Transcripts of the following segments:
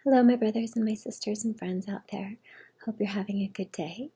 Hello, my brothers and my sisters and friends out there. Hope you're having a good day.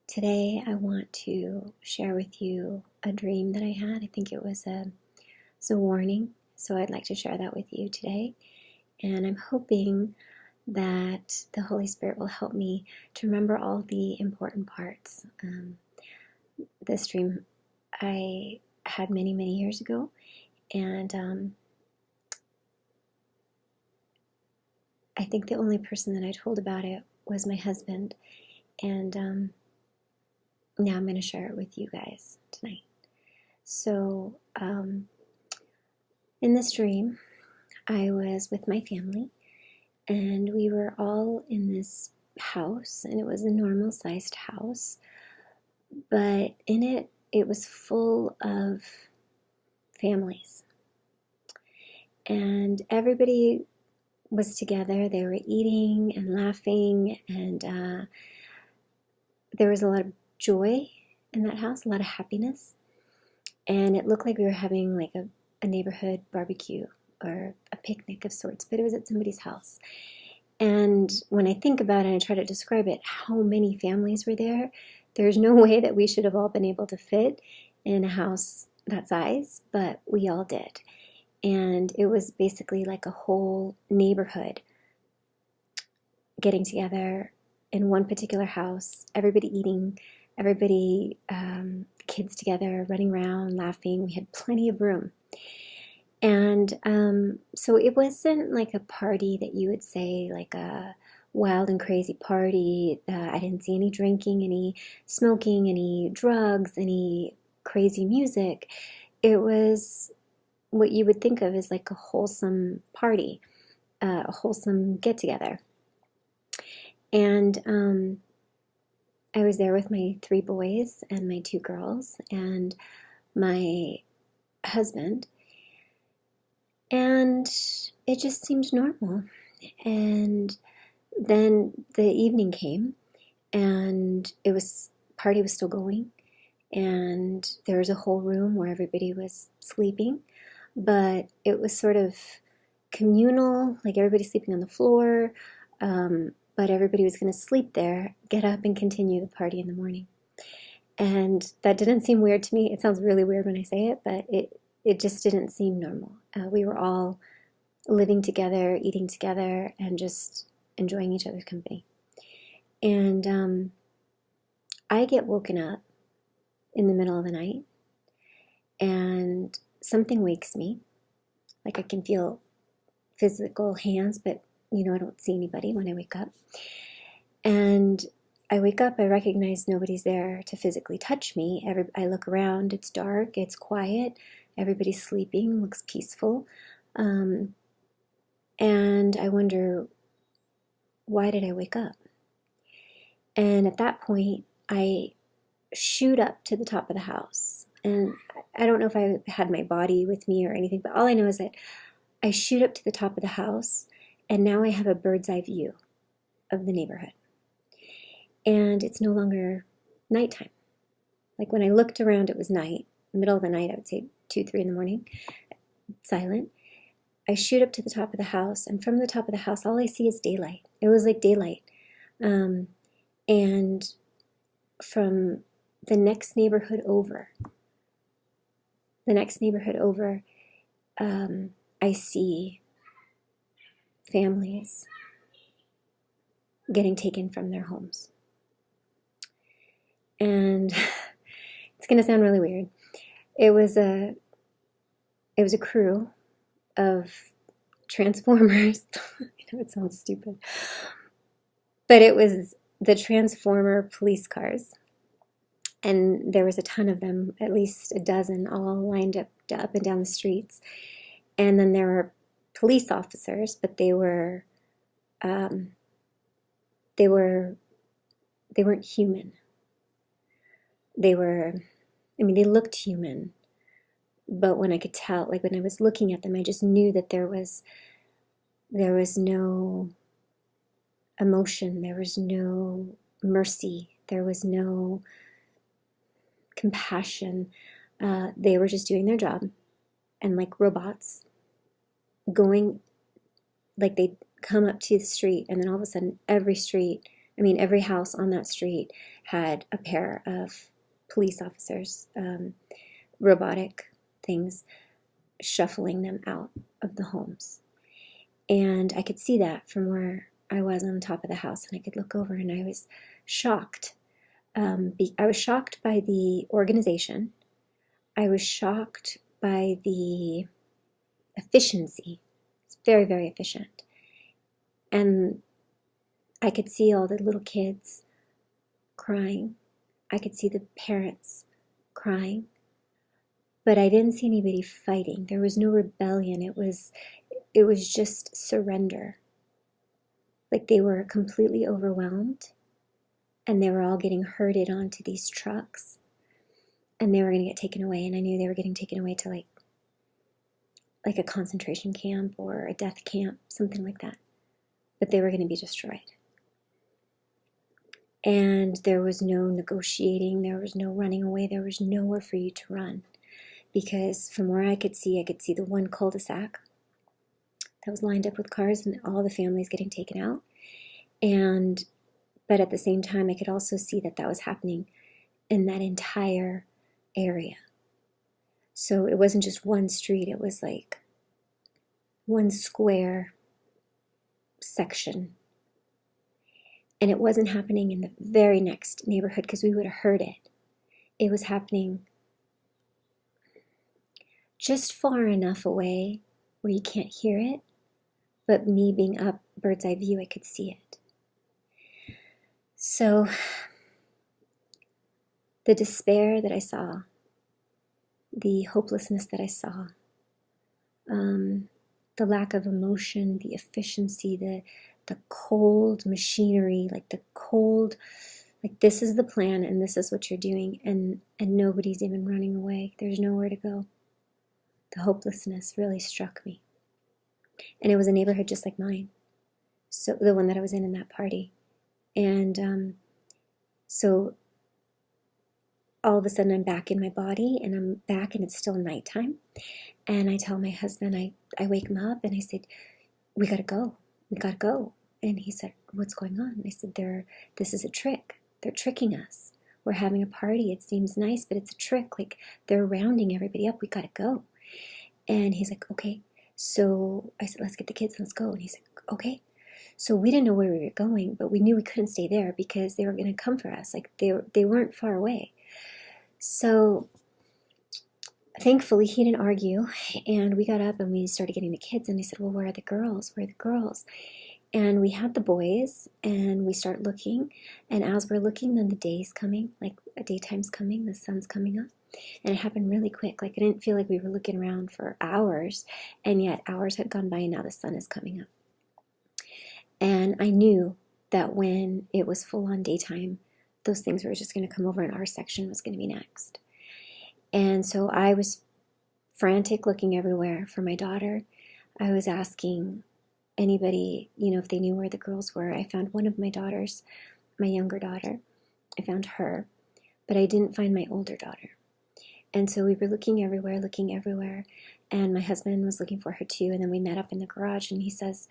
Today, I want to share with you a dream that I had. I think it was a warning, so I'd like to share that with you today. And I'm hoping that the Holy Spirit will help me to remember all the important parts. This dream I had many, many years ago, and I think the only person that I told about it was my husband. And now I'm going to share it with you guys tonight. So, in this dream, I was with my family, and we were all in this house, and it was a normal sized house, but in it, it was full of families. And everybody was together. They were eating and laughing, and there was a lot of joy in that house, a lot of happiness. And it looked like we were having like a neighborhood barbecue or a picnic of sorts, but it was at somebody's house. And when I think about it and I try to describe it, how many families were there, there's no way that we should have all been able to fit in a house that size, but we all did. And it was basically like a whole neighborhood getting together in one particular house, everybody eating, everybody, kids together, running around, laughing. We had plenty of room. And so it wasn't like a party that you would say, like a wild and crazy party. I didn't see any drinking, any smoking, any drugs, any crazy music. It was what you would think of as like a wholesome party, a wholesome get together. And I was there with my 3 boys and my 2 girls and my husband. And it just seemed normal. And then the evening came, and party was still going, and there was a whole room where everybody was sleeping, but it was sort of communal, like everybody sleeping on the floor, but everybody was going to sleep there, get up and continue the party in the morning. And that didn't seem weird to me. It sounds really weird when I say it, but it just didn't seem normal. We were all living together, eating together, and just enjoying each other's company. And I get woken up in the middle of the night, and something wakes me. Like I can feel physical hands, but I don't see anybody when I wake up. And I wake up, I recognize nobody's there to physically touch me. I look around, it's dark, it's quiet, everybody's sleeping, looks peaceful. And I wonder, why did I wake up? And at that point, I shoot up to the top of the house. And I don't know if I had my body with me or anything, but all I know is that I shoot up to the top of the house, and now I have a bird's eye view of the neighborhood. And it's no longer nighttime. Like when I looked around, it was night, middle of the night, I would say 2, 3 in the morning, silent. I shoot up to the top of the house, and from the top of the house, all I see is daylight. It was like daylight. And from the next neighborhood over, I see families getting taken from their homes. And it's going to sound really weird. It was a crew of Transformers. I know it sounds stupid, but it was the Transformer police cars, and there was a ton of them, at least a dozen, all lined up and down the streets. And then there were police officers, but they weren't human. They looked human, but when I could tell, like when I was looking at them, I just knew that there was no emotion, there was no mercy, there was no compassion. They were just doing their job, and like robots, going like they'd come up to the street, and then all of a sudden every house on that street had a pair of police officers, robotic things, shuffling them out of the homes. And I could see that from where I was on top of the house, and I could look over, and I was shocked. I was shocked by the organization. I was shocked by the efficiency. It's very, very efficient. And I could see all the little kids crying. I could see the parents crying. But I didn't see anybody fighting. There was no rebellion. It was just surrender. Like they were completely overwhelmed, and they were all getting herded onto these trucks, and they were going to get taken away. And I knew they were getting taken away to like a concentration camp or a death camp, something like that. But they were going to be destroyed. And there was no negotiating. There was no running away. There was nowhere for you to run. Because from where I could see the one cul-de-sac that was lined up with cars and all the families getting taken out. But at the same time, I could also see that was happening in that entire area. So it wasn't just one street, it was like one square section. And it wasn't happening in the very next neighborhood because we would have heard it. It was happening just far enough away where you can't hear it, but me being up bird's eye view, I could see it. So the despair that I saw, the hopelessness that I saw, the lack of emotion, the efficiency, the cold machinery, like this is the plan and this is what you're doing, and nobody's even running away. There's nowhere to go. The hopelessness really struck me. And it was a neighborhood just like mine, so the one that I was in that party. And so all of a sudden I'm back in my body, and I'm back, and it's still nighttime. And I tell my husband, I wake him up, and I said, we gotta go. And he said, what's going on? And I said, this is a trick. They're tricking us. We're having a party. It seems nice, but it's a trick. Like, they're rounding everybody up. We gotta go. And he's like, okay. So I said, let's get the kids, let's go. And he's like, okay. So we didn't know where we were going, but we knew we couldn't stay there because they were going to come for us. Like, they weren't far away. So thankfully he didn't argue, and we got up and we started getting the kids, and I said, well, where are the girls? And we had the boys, and we start looking, and as we're looking, then the day's coming, like a daytime's coming, the sun's coming up. And it happened really quick. Like, I didn't feel like we were looking around for hours, and yet hours had gone by, and now the sun is coming up. And I knew that when it was full on daytime, those things were just going to come over, and our section was going to be next. And so I was frantic, looking everywhere for my daughter. I was asking anybody, if they knew where the girls were. I found one of my daughters, my younger daughter. I found her, but I didn't find my older daughter. And so we were looking everywhere, and my husband was looking for her too. And then we met up in the garage, and he says,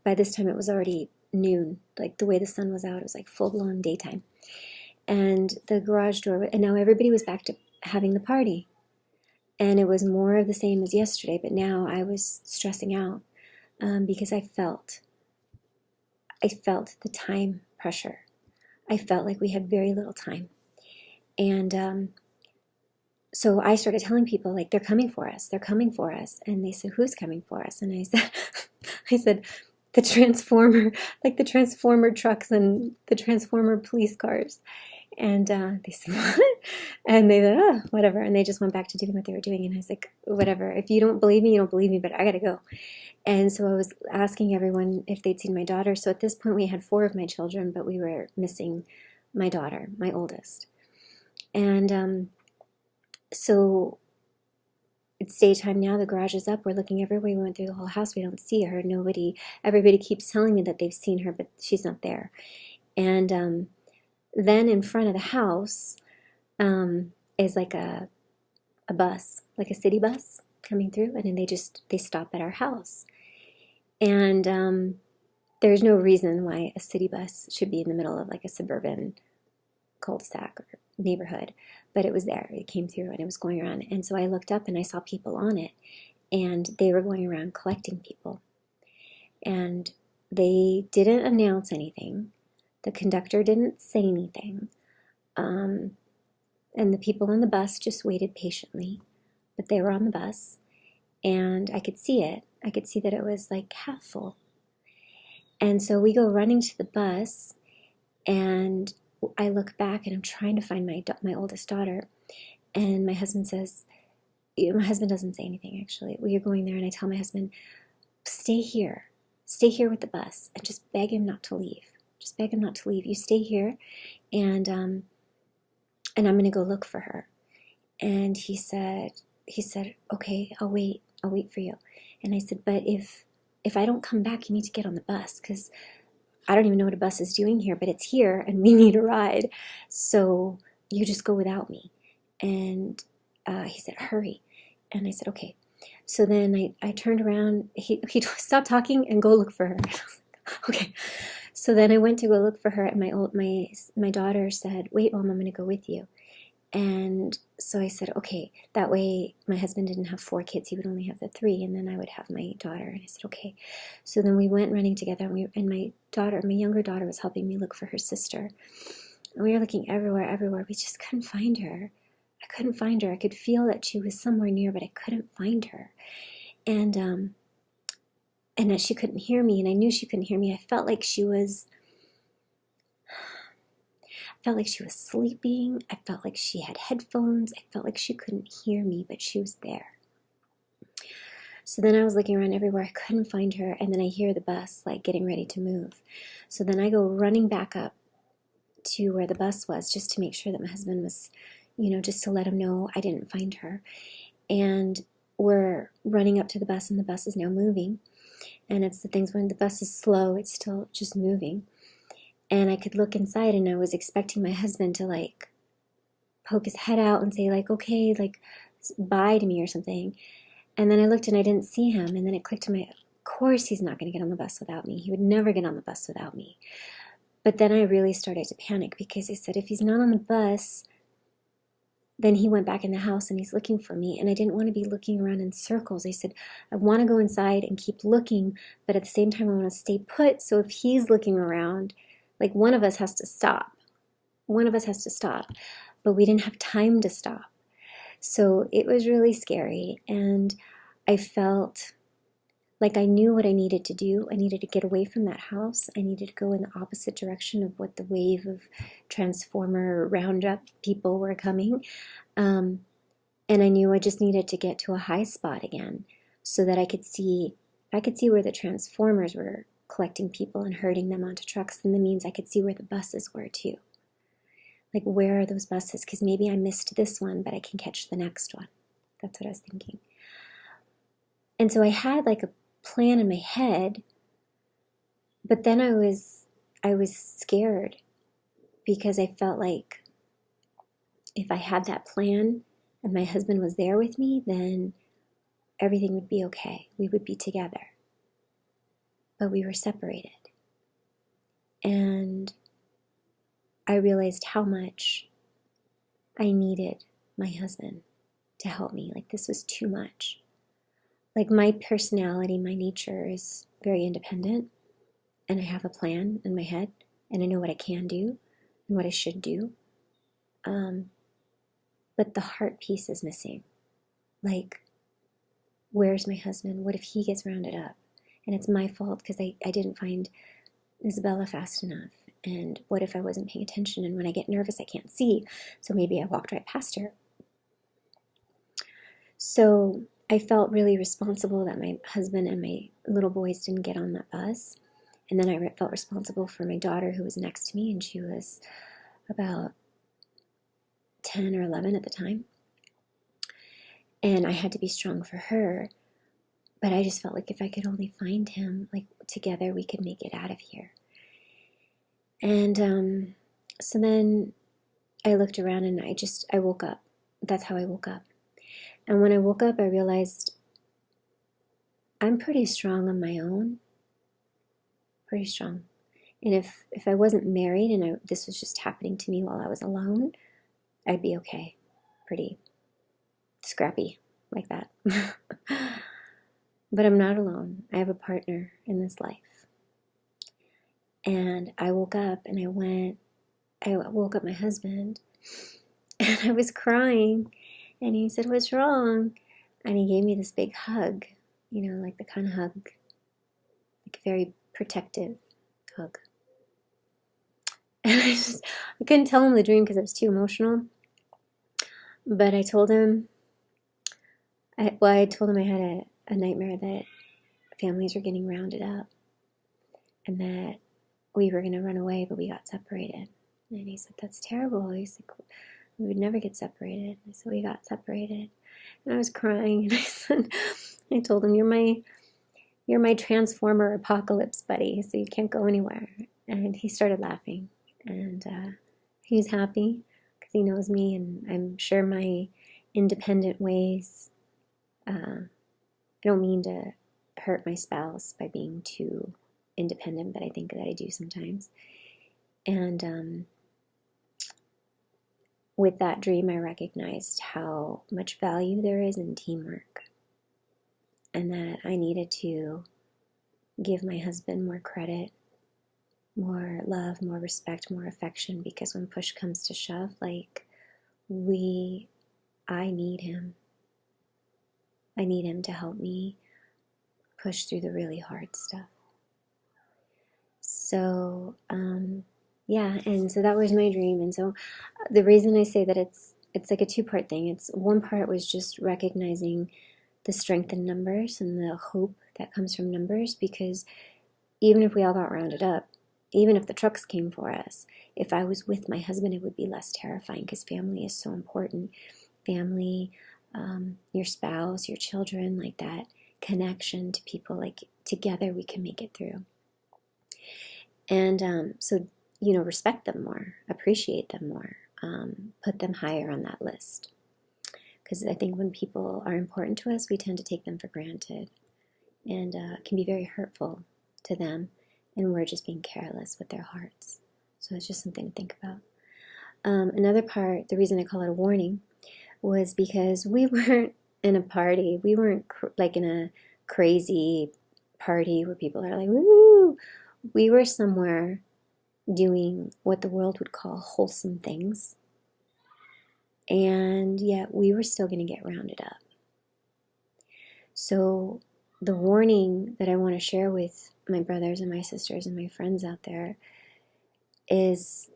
by this time it was already noon, like the way the sun was out, it was like full-blown daytime. And the garage door, and now everybody was back to having the party. And it was more of the same as yesterday, but now I was stressing out because I felt the time pressure. I felt like we had very little time. And so I started telling people, like, they're coming for us. And they said, who's coming for us? And I said, the Transformer trucks and the Transformer police cars. And they said, what? And they said, oh, whatever. And they just went back to doing what they were doing. And I was like, whatever. If you don't believe me, you don't believe me, but I got to go. And so I was asking everyone if they'd seen my daughter. So at this point, we had 4 of my children, but we were missing my daughter, my oldest. And so it's daytime now. The garage is up. We're looking everywhere. We went through the whole house. We don't see her. Everybody keeps telling me that they've seen her, but she's not there. And then in front of the house is like a bus, like a city bus coming through. And then they stop at our house. And there's no reason why a city bus should be in the middle of like a suburban cul-de-sac or neighborhood, but it was there. It came through and it was going around. And so I looked up and I saw people on it, and they were going around collecting people. And they didn't announce anything. The conductor didn't say anything. And the people on the bus just waited patiently. But they were on the bus, and I could see it. I could see that it was like half full. And so we go running to the bus, and I look back and I'm trying to find my oldest daughter. And my husband doesn't say anything actually. We are going there, and I tell my husband, stay here with the bus, and just beg him not to leave. Just beg him not to leave. You stay here, and I'm going to go look for her. And he said, okay, I'll wait for you. And I said, but if I don't come back, you need to get on the bus, because I don't even know what a bus is doing here, but it's here and we need a ride. So you just go without me. And he said, hurry. And I said, okay. So then I turned around. He stopped talking and go look for her. Okay. So then I went to go look for her, and my daughter said, wait, Mom, I'm going to go with you. And so I said, okay, that way my husband didn't have 4 kids. He would only have the 3, and then I would have my daughter. And I said, okay. So then we went running together, and my younger daughter was helping me look for her sister. And we were looking everywhere. We just couldn't find her. I couldn't find her. I could feel that she was somewhere near, but I couldn't find her. And that she couldn't hear me, and I knew she couldn't hear me. I felt like she was sleeping. I felt like she had headphones. I felt like she couldn't hear me, but she was there. So then I was looking around everywhere. I couldn't find her. And then I hear the bus like getting ready to move. So then I go running back up to where the bus was, just to make sure that my husband was, just to let him know I didn't find her. And we're running up to the bus, and the bus is now moving. And it's the things when the bus is slow, it's still just moving. And I could look inside, and I was expecting my husband to like poke his head out and say like, okay, like bye to me or something. And then I looked and I didn't see him. And then it clicked to me, of course he's not going to get on the bus without me. He would never get on the bus without me. But then I really started to panic, because I said, if he's not on the bus, then he went back in the house and he's looking for me. And I didn't want to be looking around in circles. I said, I want to go inside and keep looking, but at the same time I want to stay put. So if he's looking around, like one of us has to stop. But we didn't have time to stop. So it was really scary. And I felt like I knew what I needed to do. I needed to get away from that house. I needed to go in the opposite direction of what the wave of Transformer Roundup people were coming. And I knew I just needed to get to a high spot again, so that I could see where the Transformers were collecting people and herding them onto trucks. And that means I could see where the buses were too. Like, where are those buses? Because maybe I missed this one, but I can catch the next one. That's what I was thinking. And so I had like a plan in my head, but then I was scared, because I felt like if I had that plan and my husband was there with me, then everything would be okay. We would be together. But we were separated. And I realized how much I needed my husband to help me. Like, this was too much. Like, my personality, my nature is very independent, and I have a plan in my head, and I know what I can do and what I should do. But the heart piece is missing. Like, where's my husband? What if he gets rounded up? And it's my fault because I didn't find Isabella fast enough. And what if I wasn't paying attention? And when I get nervous, I can't see. So maybe I walked right past her. So I felt really responsible that my husband and my little boys didn't get on that bus. And then I felt responsible for my daughter, who was next to me, and she was about 10 or 11 at the time. And I had to be strong for her. But I just felt like if I could only find him, like together we could make it out of here. And so then I looked around and I woke up. That's how I woke up. And when I woke up, I realized I'm pretty strong on my own. pretty strong. And if I wasn't married and this was just happening to me while I was alone, I'd be okay. Pretty scrappy like that. But I'm not alone. I have a partner in this life. And I woke up and I woke up my husband and I was crying. And he said, "What's wrong?" And he gave me this big hug, like the kind of hug, like a very protective hug. And I couldn't tell him the dream because I was too emotional. But I told him, I told him I had a nightmare that families were getting rounded up and that we were going to run away, but we got separated. And he said, "That's terrible." He's like, "We would never get separated." I said, "We got separated." And I was crying, and I told him, you're my Transformer apocalypse buddy, so you can't go anywhere." And he started laughing, and he's happy because he knows me, and I'm sure my independent ways. I don't mean to hurt my spouse by being too independent, but I think that I do sometimes. And with that dream, I recognized how much value there is in teamwork, and that I needed to give my husband more credit, more love, more respect, more affection, because when push comes to shove, I need him. I need him to help me push through the really hard stuff. So, yeah, and so that was my dream. And so the reason I say that it's like a two-part thing. It's one part was just recognizing the strength in numbers and the hope that comes from numbers, because even if we all got rounded up, even if the trucks came for us, if I was with my husband, it would be less terrifying because family is so important. Family, your spouse, your children, like that connection to people, like together we can make it through. And so, respect them more, appreciate them more, put them higher on that list. Because I think when people are important to us, we tend to take them for granted, and it can be very hurtful to them, and we're just being careless with their hearts. So it's just something to think about. Another part, the reason I call it a warning, was because we weren't in a party. We weren't like in a crazy party where people are like, woo! We were somewhere doing what the world would call wholesome things, and yet we were still going to get rounded up. So the warning that I want to share with my brothers and my sisters and my friends out there is,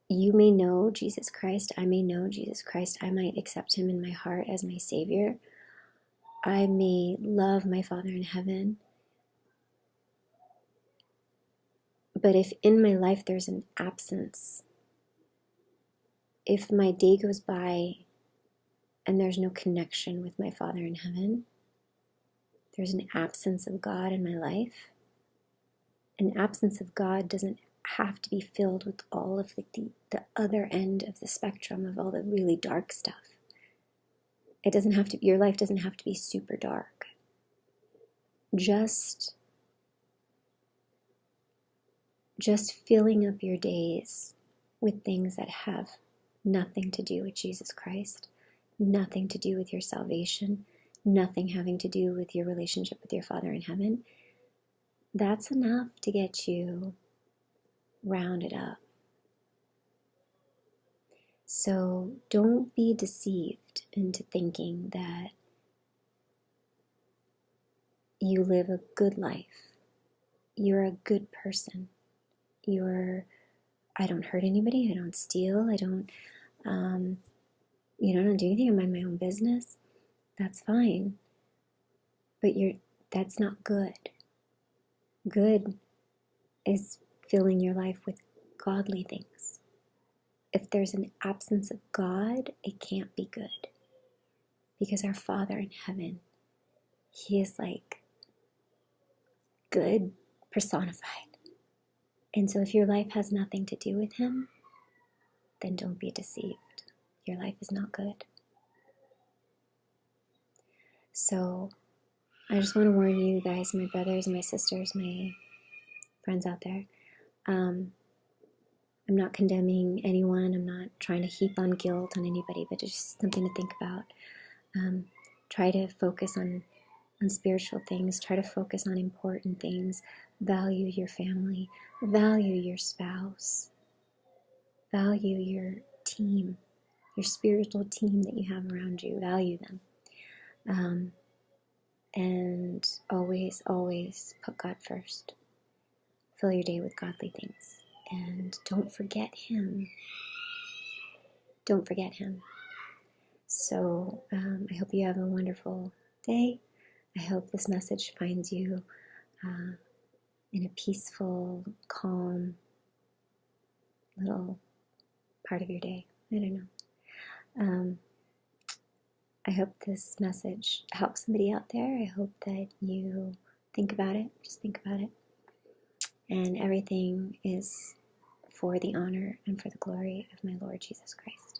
you may know Jesus Christ, I may know Jesus Christ, I might accept him in my heart as my Savior, I may love my Father in heaven, but if in my life there's an absence, if my day goes by and there's no connection with my Father in heaven, there's an absence of God in my life. An absence of God doesn't have to be filled with all of the other end of the spectrum of all the really dark stuff. It doesn't have to, your life doesn't have to be super dark. Just filling up your days with things that have nothing to do with Jesus Christ, nothing to do with your salvation, nothing having to do with your relationship with your Father in heaven, that's enough to get you rounded up. So don't be deceived into thinking that you live a good life. You're a good person. I don't hurt anybody. I don't steal. I don't do anything. I mind my own business. That's fine. But that's not good. Good is filling your life with godly things. If there's an absence of God, it can't be good. Because our Father in heaven, he is like good personified. And so if your life has nothing to do with him, then don't be deceived. Your life is not good. So I just want to warn you guys, my brothers, my sisters, my friends out there. I'm not condemning anyone. I'm not trying to heap on guilt on anybody, but just something to think about. Try to focus on spiritual things. Try to focus on important things. Value your family. Value your spouse. Value your team, your spiritual team that you have around you. Value them. And always, always put God first. Fill your day with godly things. And don't forget Him. Don't forget Him. So I hope you have a wonderful day. I hope this message finds you in a peaceful, calm little part of your day. I don't know. I hope this message helps somebody out there. I hope that you think about it. Just think about it. And everything is for the honor and for the glory of my Lord Jesus Christ.